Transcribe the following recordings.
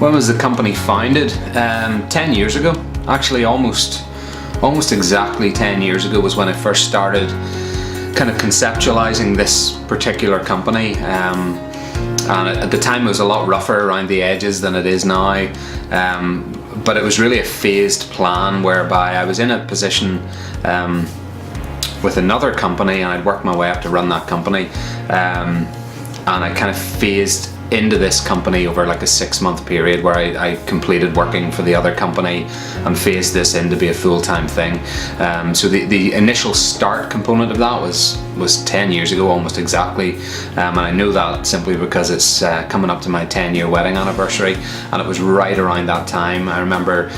When was the company founded? 10 years ago. Actually, almost exactly 10 years ago was when I first started kind of conceptualizing this particular company. And at the time it was a lot rougher around the edges than it is now. But it was really a phased plan whereby I was in a position with another company, and I'd worked my way up to run that company. And I kind of phased into this company over like a 6-month period where I completed working for the other company and phased this in to be a full-time thing. So the initial start component of that was 10 years ago, almost exactly. And I know that simply because it's coming up to my 10-year wedding anniversary, and it was right around that time. I remember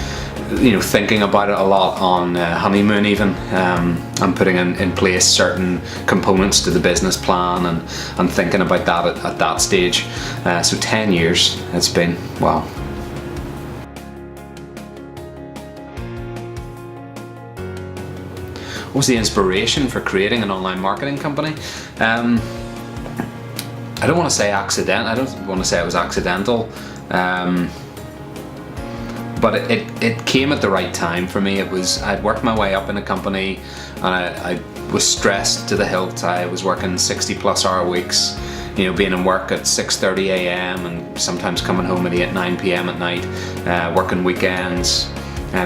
thinking about it a lot on honeymoon even, and putting in place certain components to the business plan and thinking about that at that stage. So 10 years it's been. Wow. What was the inspiration for creating an online marketing company? I don't want to say accident. I don't want to say it was accidental. But it came at the right time for me. I'd worked my way up in a company, and I was stressed to the hilt. I was working 60+ hour weeks, being in work at 6:30 a.m. and sometimes coming home at 8, 9 p.m. at night, working weekends,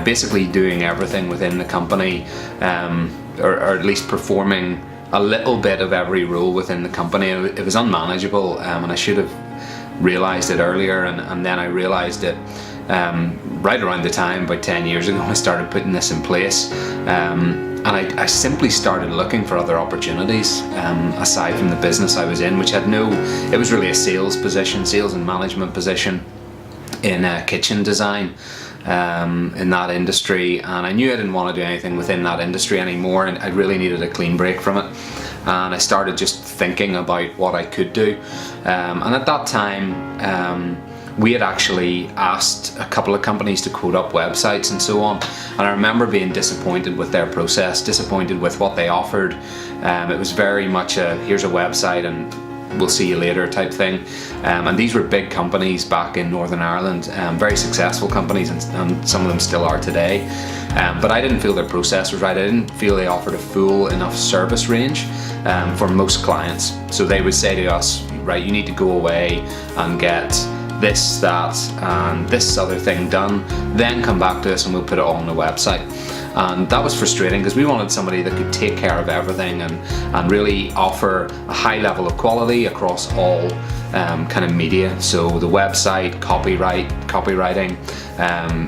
basically doing everything within the company, or at least performing a little bit of every role within the company. It was unmanageable, and I should have realized it earlier, and then I realized it right around the time, about 10 years ago, I started putting this in place. And I simply started looking for other opportunities aside from the business I was in, which it was really a sales and management position in kitchen design in that industry, and I knew I didn't want to do anything within that industry anymore, and I really needed a clean break from it. And I started just thinking about what I could do, and at that time we had actually asked a couple of companies to quote up websites and so on, and I remember being disappointed with their process, disappointed with what they offered. It was very much here's a website and we'll see you later type thing. And these were big companies back in Northern Ireland, very successful companies, and some of them still are today. But I didn't feel their process was right. I didn't feel they offered a full enough service range for most clients. So they would say to us, right, you need to go away and get this, that, and this other thing done, then come back to us and we'll put it all on the website. And that was frustrating because we wanted somebody that could take care of everything and really offer a high level of quality across all kind of media. So the website, copywriting,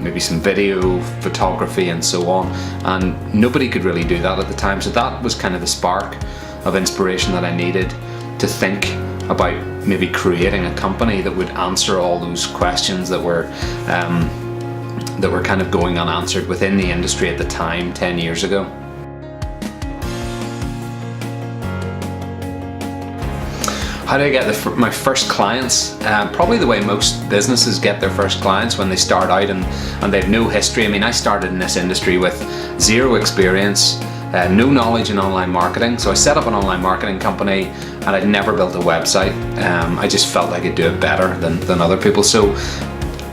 maybe some video, photography, and so on. And nobody could really do that at the time. So that was kind of the spark of inspiration that I needed to think about maybe creating a company that would answer all those questions that were kind of going unanswered within the industry at the time, 10 years ago. How did I get my first clients? Probably the way most businesses get their first clients, when they start out and they've no history. I mean, I started in this industry with zero experience, no knowledge in online marketing. So I set up an online marketing company, and I'd never built a website. I just felt I could do it better than other people. So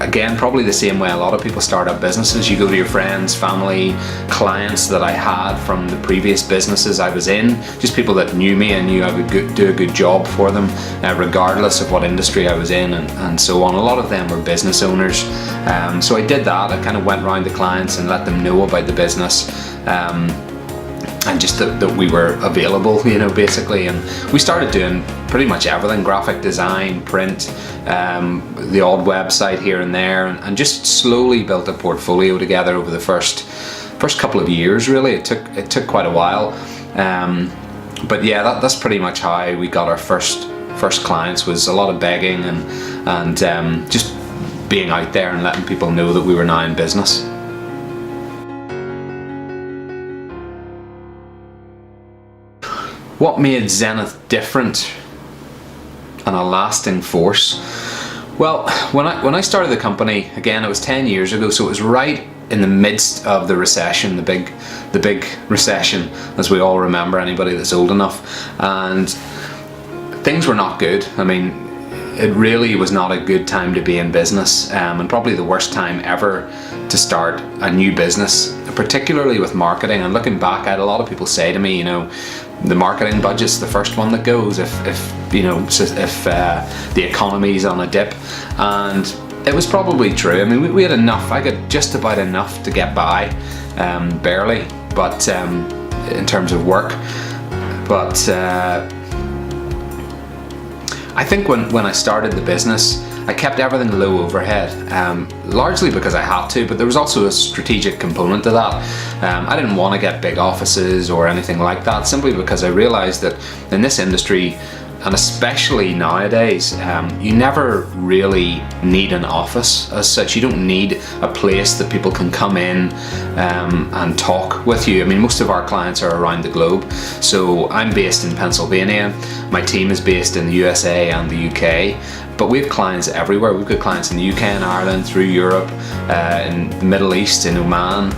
again, probably the same way a lot of people start up businesses. You go to your friends, family, clients that I had from the previous businesses I was in, just people that knew me and knew I would do a good job for them, regardless of what industry I was in, and so on. A lot of them were business owners. So I did that. I kind of went around to clients and let them know about the business. And just that we were available, basically. And we started doing pretty much everything: graphic design, print, the odd website here and there, and just slowly built a portfolio together over the first couple of years. Really, it took quite a while. But yeah, that's pretty much how we got our first clients. Was a lot of begging and just being out there and letting people know that we were now in business. What made Zenith different and a lasting force? Well, when I started the company, again, it was 10 years ago, so it was right in the midst of the recession, the big recession, as we all remember, anybody that's old enough, and things were not good. I mean, it really was not a good time to be in business, and probably the worst time ever to start a new business, particularly with marketing. And looking back, I had a lot of people say to me, the marketing budget's the first one that goes if the economy's on a dip. And it was probably true. I mean, we had enough. I got just about enough to get by, barely, but in terms of work. But I think when I started the business, I kept everything low overhead, largely because I had to, but there was also a strategic component to that. I didn't want to get big offices or anything like that, simply because I realized that in this industry, and especially nowadays, you never really need an office as such. You don't need a place that people can come in and talk with you. I mean, most of our clients are around the globe. So I'm based in Pennsylvania. My team is based in the USA and the UK. But we have clients everywhere. We've got clients in the UK and Ireland, through Europe, in the Middle East, in Oman,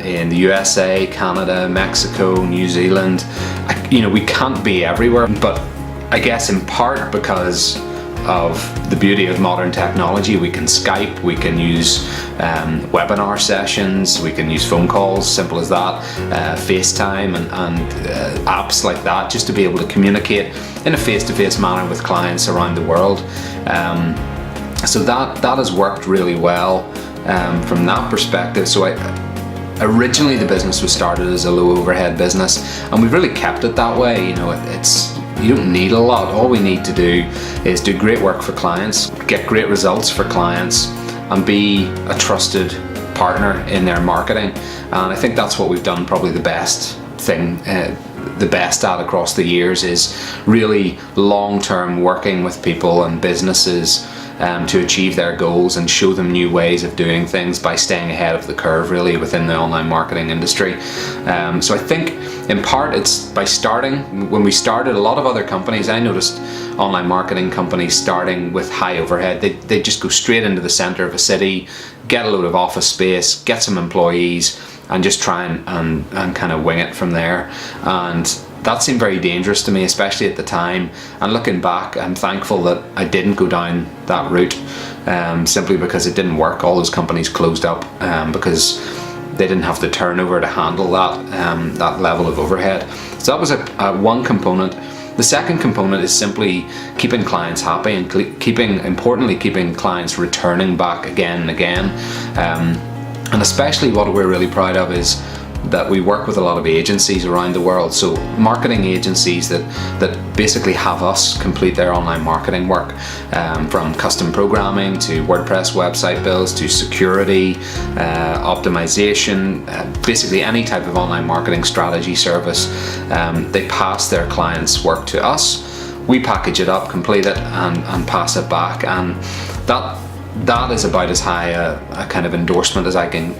in the USA, Canada, Mexico, New Zealand. We can't be everywhere, but I guess in part because of the beauty of modern technology, we can Skype, we can use webinar sessions, we can use phone calls, simple as that, FaceTime and apps like that, just to be able to communicate in a face-to-face manner with clients around the world. So that has worked really well from that perspective. So originally the business was started as a low overhead business, and we've really kept it that way. You don't need a lot. All we need to do is do great work for clients, get great results for clients, and be a trusted partner in their marketing. And I think that's what we've done probably the best at across the years, is really long-term working with people and businesses to achieve their goals and show them new ways of doing things by staying ahead of the curve, really, within the online marketing industry. So I think in part it's by starting. When we started, a lot of other companies, I noticed online marketing companies starting with high overhead, they just go straight into the center of a city, get a load of office space, get some employees, and just try and kind of wing it from there. And that seemed very dangerous to me, especially at the time. And looking back, I'm thankful that I didn't go down that route, simply because it didn't work. All those companies closed up because they didn't have the turnover to handle that level of overhead. So that was one component. The second component is simply keeping clients happy and importantly keeping clients returning back again and again. And especially what we're really proud of is that we work with a lot of agencies around the world. So marketing agencies that basically have us complete their online marketing work, from custom programming to WordPress website builds to security, optimization, basically any type of online marketing strategy service. They pass their clients' work to us. We package it up, complete it, and pass it back. And that is about as high a kind of endorsement as I can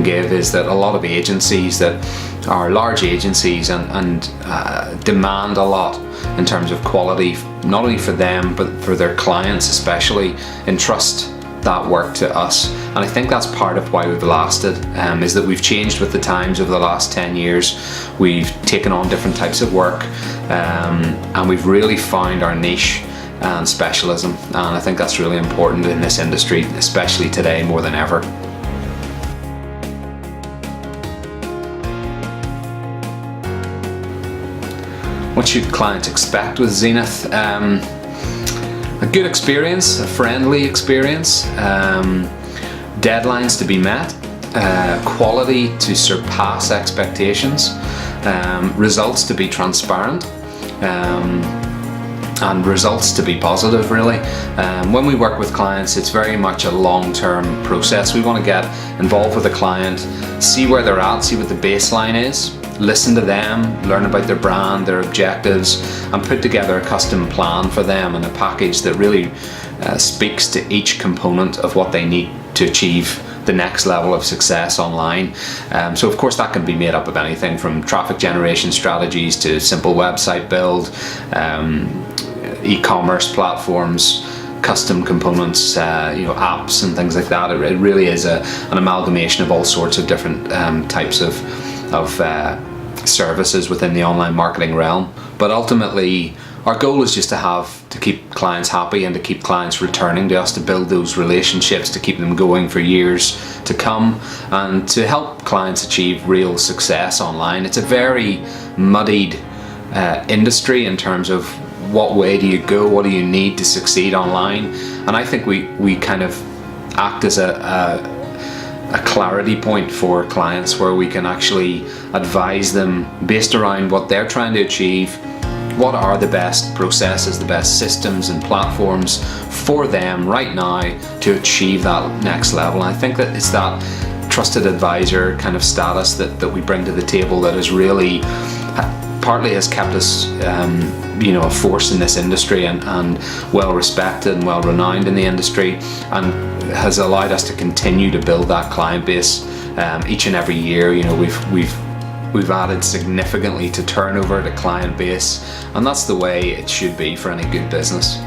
give, is that a lot of agencies that are large agencies and demand a lot in terms of quality, not only for them but for their clients especially, entrust that work to us. And I think that's part of why we've lasted, is that we've changed with the times over the last 10 years. We've taken on different types of work, and we've really found our niche and specialism, and I think that's really important in this industry, especially today more than ever. What should clients expect with Zenith? A good experience, a friendly experience, deadlines to be met, quality to surpass expectations, results to be transparent, and results to be positive, really. When we work with clients, it's very much a long-term process. We want to get involved with the client, see where they're at, see what the baseline is, listen to them, learn about their brand, their objectives, and put together a custom plan for them and a package that really speaks to each component of what they need to achieve the next level of success online. So of course that can be made up of anything from traffic generation strategies to simple website build, e-commerce platforms, custom components, apps and things like that. It really is an amalgamation of all sorts of different types of services within the online marketing realm. But ultimately, our goal is just to keep clients happy and to keep clients returning to us, to build those relationships, to keep them going for years to come, and to help clients achieve real success online. It's a very muddied industry in terms of what way do you go, what do you need to succeed online, and I think we kind of act as a clarity point for clients, where we can actually advise them based around what they're trying to achieve. What are the best processes, the best systems and platforms for them right now to achieve that next level? And I think that it's that trusted advisor kind of status that we bring to the table that is really partly has kept us a force in this industry, and well respected and well renowned in the industry, and has allowed us to continue to build that client base each and every year. We've added significantly to turnover, to client base, and that's the way it should be for any good business.